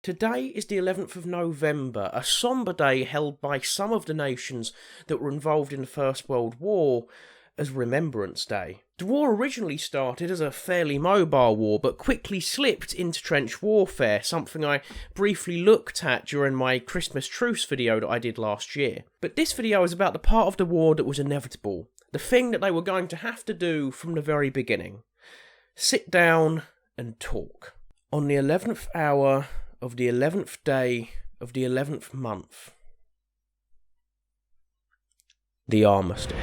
Today is the 11th of November, a sombre day held by some of the nations that were involved in the First World War as Remembrance Day. The war originally started as a fairly mobile war, but quickly slipped into trench warfare, something I briefly looked at during my Christmas truce video that I did last year. But this video is about the part of the war that was inevitable, the thing that they were going to have to do from the very beginning. Sit down and talk. On the 11th hour of the 11th day of the 11th month, the Armistice.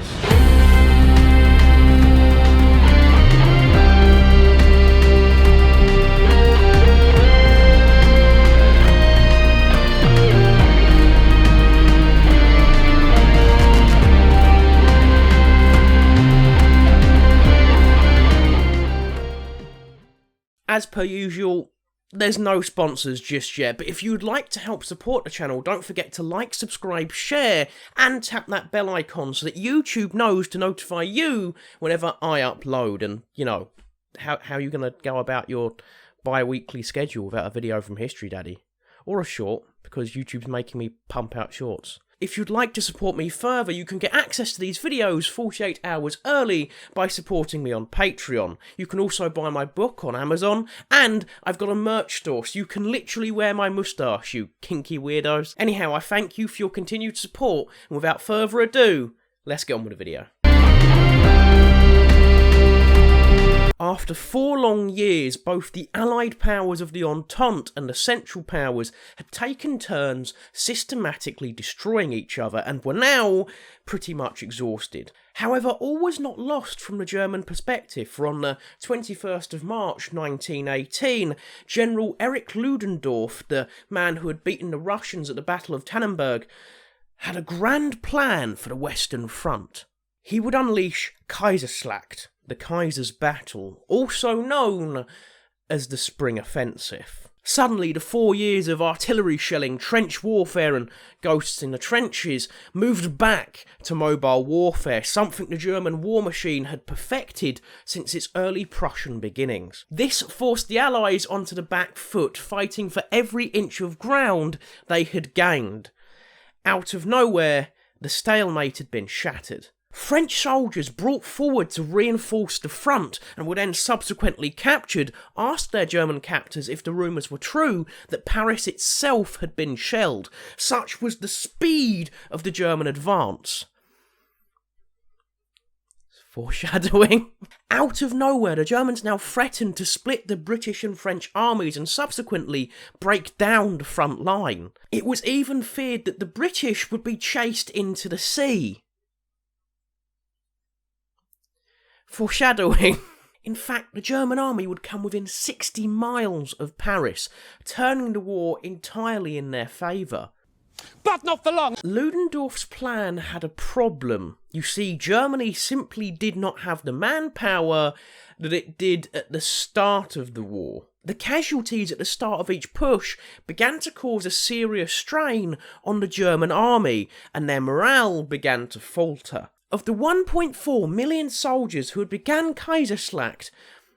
As per usual, there's no sponsors just yet, but if you would like to help support the channel, don't forget to like, subscribe, share, and tap that bell icon so that YouTube knows to notify you whenever I upload. And, you know, how are you going to go about your bi-weekly schedule without a video from History Daddy? Or a short, because YouTube's making me pump out shorts. If you'd like to support me further, you can get access to these videos 48 hours early by supporting me on Patreon. You can also buy my book on Amazon, and I've got a merch store, so you can literally wear my moustache, you kinky weirdos. Anyhow, I thank you for your continued support, and without further ado, let's get on with the video. After 4 long years, both the Allied powers of the Entente and the Central Powers had taken turns systematically destroying each other and were now pretty much exhausted. However, all was not lost from the German perspective, for on the 21st of March 1918, General Erich Ludendorff, the man who had beaten the Russians at the Battle of Tannenberg, had a grand plan for the Western Front. He would unleash Kaiserschlacht, the Kaiser's Battle, also known as the Spring Offensive. Suddenly, the 4 years of artillery shelling, trench warfare and ghosts in the trenches moved back to mobile warfare, something the German war machine had perfected since its early Prussian beginnings. This forced the Allies onto the back foot, fighting for every inch of ground they had gained. Out of nowhere, the stalemate had been shattered. French soldiers brought forward to reinforce the front and were then subsequently captured, asked their German captors if the rumours were true that Paris itself had been shelled. Such was the speed of the German advance. Foreshadowing. Out of nowhere, the Germans now threatened to split the British and French armies and subsequently break down the front line. It was even feared that the British would be chased into the sea. Foreshadowing. In fact, the German army would come within 60 miles of Paris, turning the war entirely in their favour. But not for long! Ludendorff's plan had a problem. You see, Germany simply did not have the manpower that it did at the start of the war. The casualties at the start of each push began to cause a serious strain on the German army, and their morale began to falter. Of the 1.4 million soldiers who had begun Kaiserschlacht,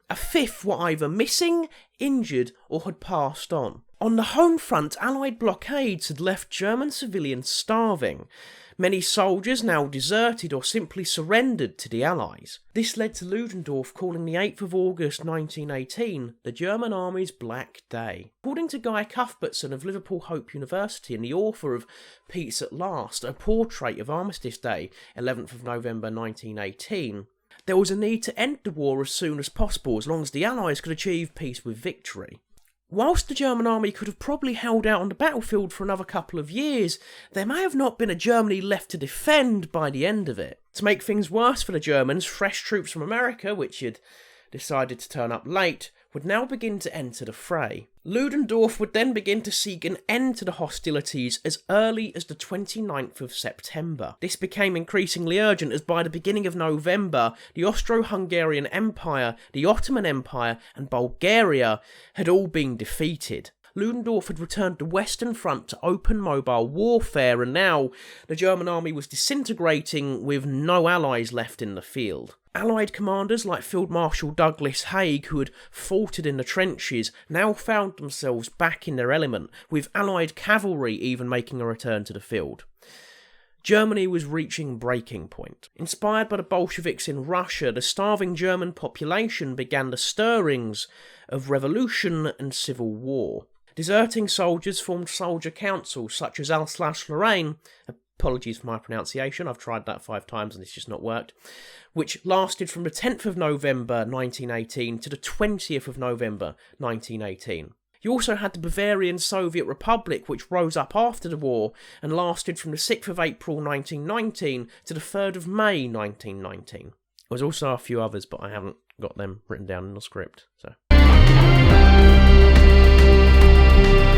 a fifth were either missing, injured, or had passed on. On the home front, Allied blockades had left German civilians starving. Many soldiers now deserted or simply surrendered to the Allies. This led to Ludendorff calling the 8th of August 1918 the German Army's Black Day. According to Guy Cuthbertson of Liverpool Hope University and the author of Peace at Last, a portrait of Armistice Day, 11th of November 1918, there was a need to end the war as soon as possible, as long as the Allies could achieve peace with victory. Whilst the German army could have probably held out on the battlefield for another couple of years, there may have not been a Germany left to defend by the end of it. To make things worse for the Germans, fresh troops from America, which had decided to turn up late, would now begin to enter the fray. Ludendorff would then begin to seek an end to the hostilities as early as the 29th of September. This became increasingly urgent as by the beginning of November, the Austro-Hungarian Empire, the Ottoman Empire, and Bulgaria had all been defeated. Ludendorff had returned the Western Front to open mobile warfare, and now the German army was disintegrating with no allies left in the field. Allied commanders like Field Marshal Douglas Haig, who had faltered in the trenches, now found themselves back in their element, with Allied cavalry even making a return to the field. Germany was reaching breaking point. Inspired by the Bolsheviks in Russia, the starving German population began the stirrings of revolution and civil war. Deserting soldiers formed soldier councils such as Alsace-Lorraine, apologies for my pronunciation, I've tried that 5 times and it's just not worked, which lasted from the 10th of November 1918 to the 20th of November 1918. You also had the Bavarian Soviet Republic, which rose up after the war and lasted from the 6th of April 1919 to the 3rd of May 1919. There was also a few others, but I haven't got them written down in the script. So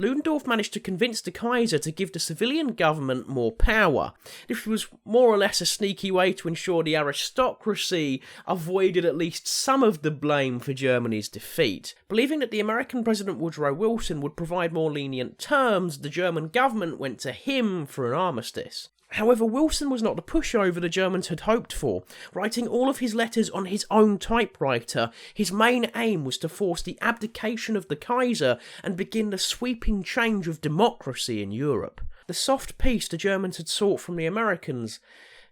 Ludendorff managed to convince the Kaiser to give the civilian government more power. This was more or less a sneaky way to ensure the aristocracy avoided at least some of the blame for Germany's defeat. Believing that the American President Woodrow Wilson would provide more lenient terms, the German government went to him for an armistice. However, Wilson was not the pushover the Germans had hoped for. Writing all of his letters on his own typewriter, his main aim was to force the abdication of the Kaiser and begin the sweeping change of democracy in Europe. The soft peace the Germans had sought from the Americans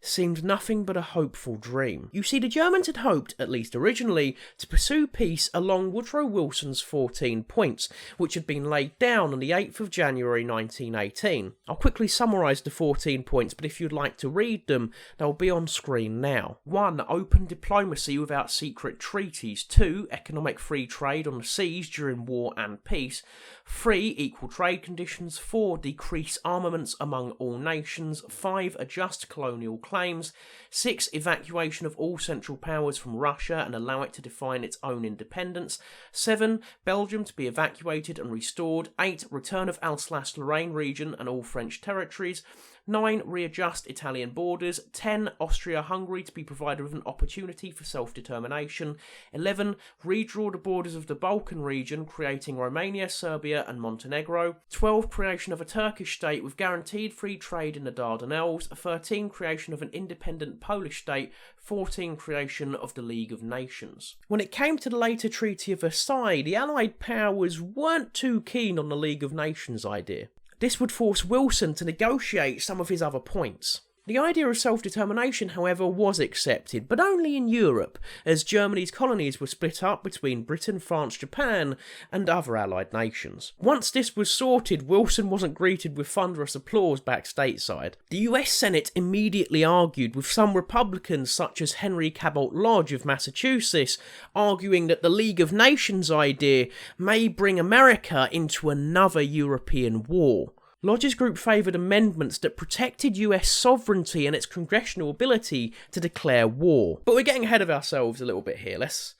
seemed nothing but a hopeful dream. You see, the Germans had hoped, at least originally, to pursue peace along Woodrow Wilson's 14 points, which had been laid down on the 8th of January 1918. I'll quickly summarise the 14 points, but if you'd like to read them, they'll be on screen now. 1. Open diplomacy without secret treaties. 2. Economic free trade on the seas during war and peace. 3. Equal trade conditions. 4. Decrease armaments among all nations. 5. Adjust colonial claims. 6. Evacuation of all Central Powers from Russia and allow it to define its own independence. 7. Belgium to be evacuated and restored. 8. Return of Alsace-Lorraine region and all French territories. 9. Readjust Italian borders. 10. Austria-Hungary to be provided with an opportunity for self-determination. 11. Redraw the borders of the Balkan region, creating Romania, Serbia and Montenegro. 12. Creation of a Turkish state with guaranteed free trade in the Dardanelles. 13. Creation of an independent Polish state. 14. Creation of the League of Nations. When it came to the later Treaty of Versailles, the Allied powers weren't too keen on the League of Nations idea. This would force Wilson to negotiate some of his other points. The idea of self-determination, however, was accepted, but only in Europe, as Germany's colonies were split up between Britain, France, Japan, and other Allied nations. Once this was sorted, Wilson wasn't greeted with thunderous applause back stateside. The US Senate immediately argued, with some Republicans such as Henry Cabot Lodge of Massachusetts arguing that the League of Nations idea may bring America into another European war. Lodge's group favoured amendments that protected US sovereignty and its congressional ability to declare war. But we're getting ahead of ourselves a little bit here. Let's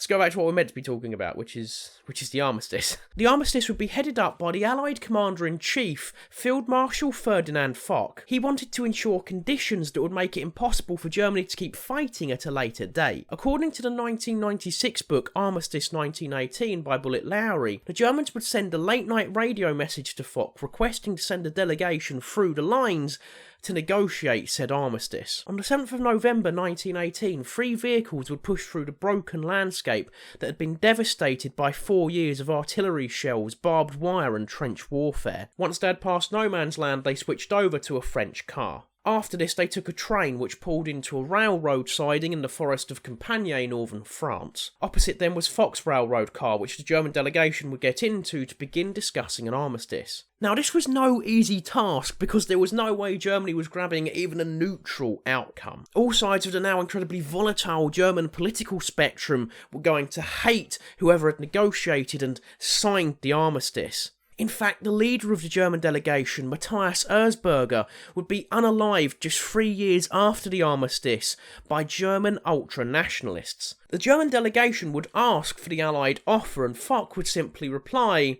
go back to what we're meant to be talking about, which is the armistice. The armistice would be headed up by the Allied Commander-in-Chief, Field Marshal Ferdinand Foch. He wanted to ensure conditions that would make it impossible for Germany to keep fighting at a later date. According to the 1996 book Armistice 1918 by Bullet Lowry, the Germans would send a late-night radio message to Foch requesting to send a delegation through the lines to negotiate said armistice. On the 7th of November 1918, 3 vehicles would push through the broken landscape that had been devastated by 4 years of artillery shells, barbed wire and trench warfare. Once they had passed no man's land, they switched over to a French car. After this, they took a train which pulled into a railroad siding in the forest of Campagny, northern France. Opposite them was Foch's railroad car, which the German delegation would get into to begin discussing an armistice. Now, this was no easy task because there was no way Germany was grabbing even a neutral outcome. All sides of the now incredibly volatile German political spectrum were going to hate whoever had negotiated and signed the armistice. In fact, the leader of the German delegation, Matthias Erzberger, would be unalived just 3 years after the armistice by German ultra-nationalists. The German delegation would ask for the Allied offer and Foch would simply reply,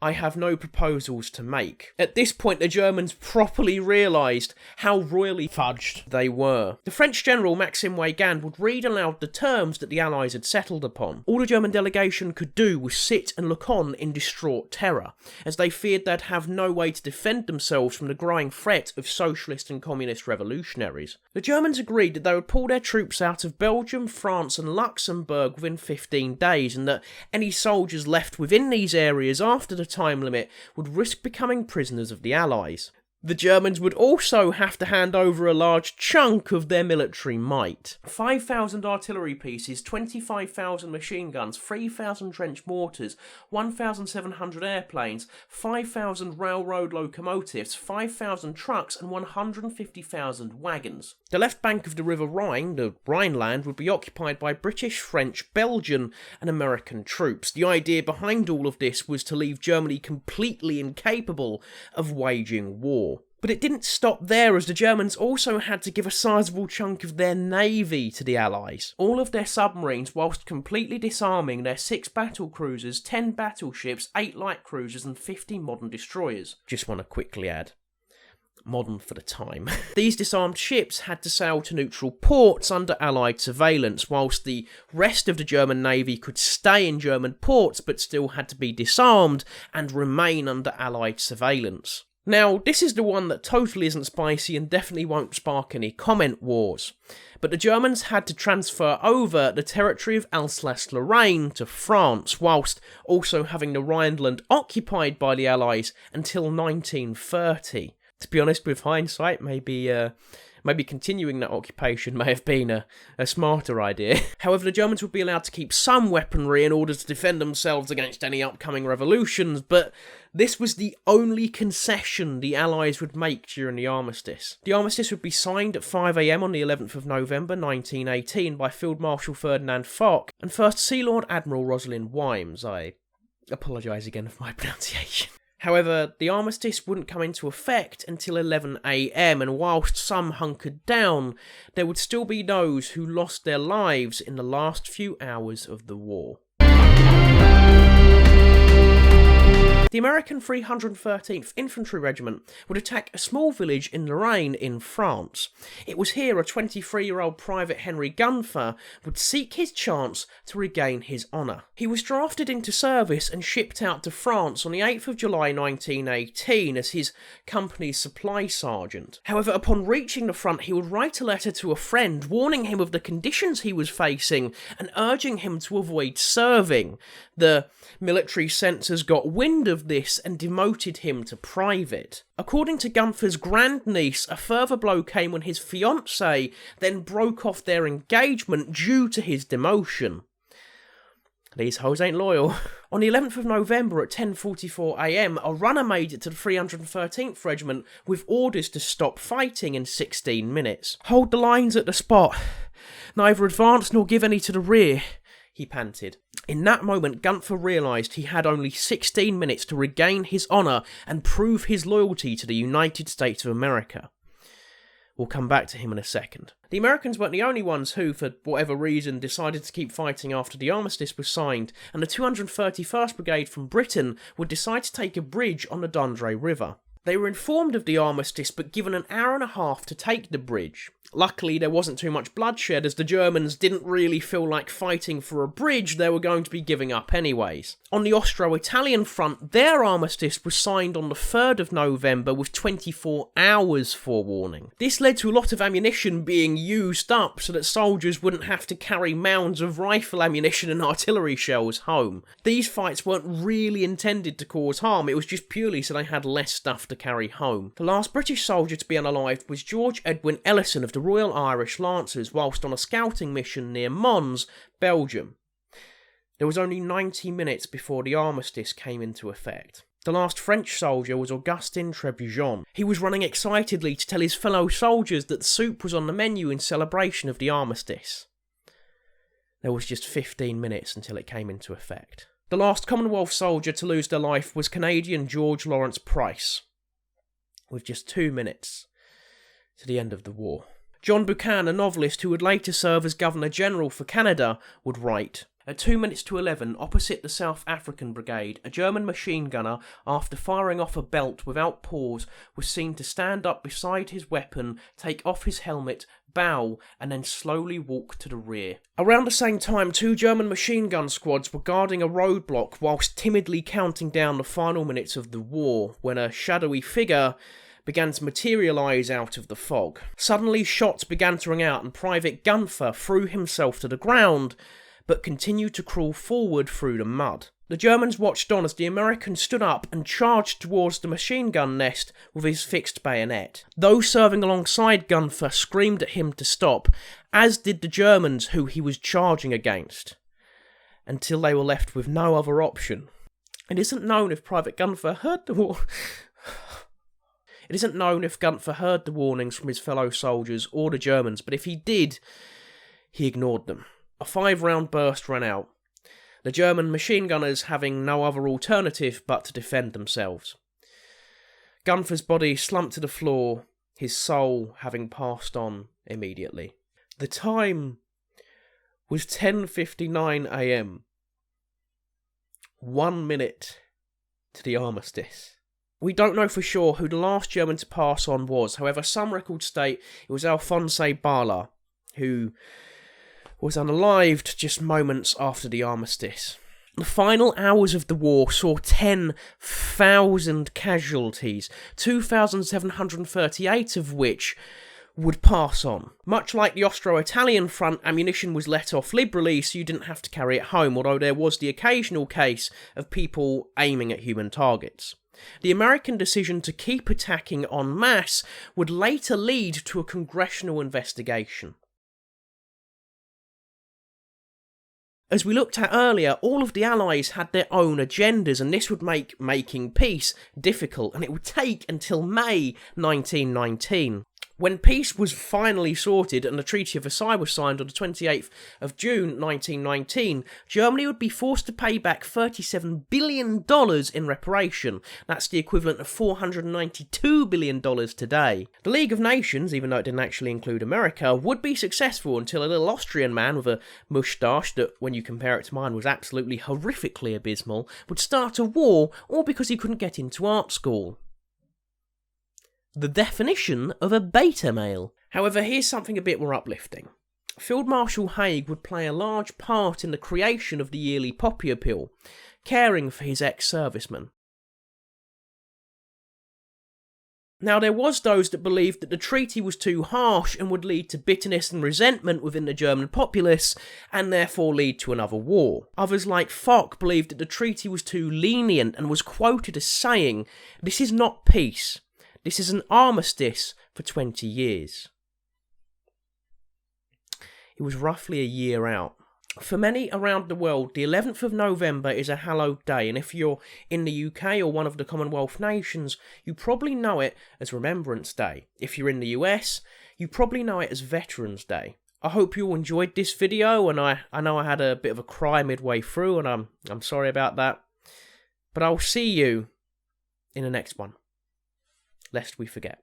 I have no proposals to make. At this point, the Germans properly realised how royally fudged they were. The French general Maxime Weygand would read aloud the terms that the Allies had settled upon. All the German delegation could do was sit and look on in distraught terror, as they feared they'd have no way to defend themselves from the growing threat of socialist and communist revolutionaries. The Germans agreed that they would pull their troops out of Belgium, France and Luxembourg within 15 days, and that any soldiers left within these areas after the time limit would risk becoming prisoners of the Allies. The Germans would also have to hand over a large chunk of their military might. 5,000 artillery pieces, 25,000 machine guns, 3,000 trench mortars, 1,700 airplanes, 5,000 railroad locomotives, 5,000 trucks and 150,000 wagons. The left bank of the River Rhine, the Rhineland, would be occupied by British, French, Belgian and American troops. The idea behind all of this was to leave Germany completely incapable of waging war. But it didn't stop there, as the Germans also had to give a sizable chunk of their navy to the Allies. All of their submarines, whilst completely disarming their 6 battle cruisers, 10 battleships, 8 light cruisers and 50 modern destroyers. Just want to quickly add, modern for the time. These disarmed ships had to sail to neutral ports under Allied surveillance, whilst the rest of the German navy could stay in German ports but still had to be disarmed and remain under Allied surveillance. Now, this is the one that totally isn't spicy and definitely won't spark any comment wars. But the Germans had to transfer over the territory of Alsace-Lorraine to France, whilst also having the Rhineland occupied by the Allies until 1930. To be honest, with hindsight, maybe continuing that occupation may have been a smarter idea. However, the Germans would be allowed to keep some weaponry in order to defend themselves against any upcoming revolutions, but this was the only concession the Allies would make during the armistice. The armistice would be signed at 5 AM on the 11th of November 1918 by Field Marshal Ferdinand Foch and First Sea Lord Admiral Rosalind Wimes. I apologise again for my pronunciation. However, the armistice wouldn't come into effect until 11 AM, and whilst some hunkered down, there would still be those who lost their lives in the last few hours of the war. The American 313th Infantry Regiment would attack a small village in Lorraine in France. It was here a 23-year-old Private Henry Gunther would seek his chance to regain his honour. He was drafted into service and shipped out to France on the 8th of July 1918 as his company's supply sergeant. However, upon reaching the front, he would write a letter to a friend warning him of the conditions he was facing and urging him to avoid serving. The military censors got wind of this and demoted him to private. According to Gunther's grandniece, a further blow came when his fiancée then broke off their engagement due to his demotion. These hoes ain't loyal. On the 11th of November at 10:44 AM, a runner made it to the 313th Regiment with orders to stop fighting in 16 minutes. "Hold the lines at the spot. Neither advance nor give any to the rear," he panted. In that moment, Gunther realised he had only 16 minutes to regain his honour and prove his loyalty to the United States of America. We'll come back to him in a second. The Americans weren't the only ones who, for whatever reason, decided to keep fighting after the armistice was signed, and the 231st Brigade from Britain would decide to take a bridge on the Dundre River. They were informed of the armistice but given an hour and a half to take the bridge. Luckily, there wasn't too much bloodshed, as the Germans didn't really feel like fighting for a bridge they were going to be giving up anyways. On the Austro-Italian front, their armistice was signed on the 3rd of November with 24 hours forewarning. This led to a lot of ammunition being used up so that soldiers wouldn't have to carry mounds of rifle ammunition and artillery shells home. These fights weren't really intended to cause harm, it was just purely so they had less stuff to carry home. The last British soldier to be unalived was George Edwin Ellison of the Royal Irish Lancers whilst on a scouting mission near Mons, Belgium. There was only 90 minutes before the armistice came into effect. The last French soldier was Augustin Trébujon. He was running excitedly to tell his fellow soldiers that soup was on the menu in celebration of the armistice. There was just 15 minutes until it came into effect. The last Commonwealth soldier to lose their life was Canadian George Lawrence Price, with just 2 minutes to the end of the war. John Buchan, a novelist who would later serve as Governor-General for Canada, would write, At 2 minutes to 11, opposite the South African Brigade, a German machine gunner, after firing off a belt without pause, was seen to stand up beside his weapon, take off his helmet, bow, and then slowly walk to the rear. Around the same time, 2 German machine gun squads were guarding a roadblock whilst timidly counting down the final minutes of the war, when a shadowy figure began to materialise out of the fog. Suddenly, shots began to ring out, and Private Gunther threw himself to the ground, but continued to crawl forward through the mud. The Germans watched on as the American stood up and charged towards the machine gun nest with his fixed bayonet. Those serving alongside Gunther screamed at him to stop, as did the Germans who he was charging against, until they were left with no other option. It isn't known if Private Gunther heard the It isn't known if Gunther heard the warnings from his fellow soldiers or the Germans, but if he did, he ignored them. A 5-round burst ran out, the German machine gunners having no other alternative but to defend themselves. Gunther's body slumped to the floor, his soul having passed on immediately. The time was 10:59 a.m. 1 minute to the armistice. We don't know for sure who the last German to pass on was, however some records state it was Alphonse Bala, who was unalived just moments after the armistice. The final hours of the war saw 10,000 casualties, 2,738 of which would pass on. Much like the Austro-Italian front, ammunition was let off liberally so you didn't have to carry it home, although there was the occasional case of people aiming at human targets. The American decision to keep attacking en masse would later lead to a congressional investigation. As we looked at earlier, all of the Allies had their own agendas, and this would make making peace difficult, and it would take until May 1919. When peace was finally sorted and the Treaty of Versailles was signed on the 28th of June 1919, Germany would be forced to pay back $37 billion in reparation. That's the equivalent of $492 billion today. The League of Nations, even though it didn't actually include America, would be successful until a little Austrian man with a moustache that, when you compare it to mine, was absolutely horrifically abysmal, would start a war, all because he couldn't get into art school. The definition of a beta male. However, here's something a bit more uplifting. Field Marshal Haig would play a large part in the creation of the yearly poppy appeal, caring for his ex-servicemen. Now, there was those that believed that the treaty was too harsh and would lead to bitterness and resentment within the German populace, and therefore lead to another war. Others, like Fock, believed that the treaty was too lenient and was quoted as saying, "This is not peace. This is an armistice for 20 years. It was roughly a year out. For many around the world, the 11th of November is a hallowed day, and if you're in the UK or one of the Commonwealth nations, you probably know it as Remembrance Day. If you're in the US, you probably know it as Veterans Day. I hope you all enjoyed this video, and I know I had a bit of a cry midway through, and I'm sorry about that. But I'll see you in the next one, lest we forget.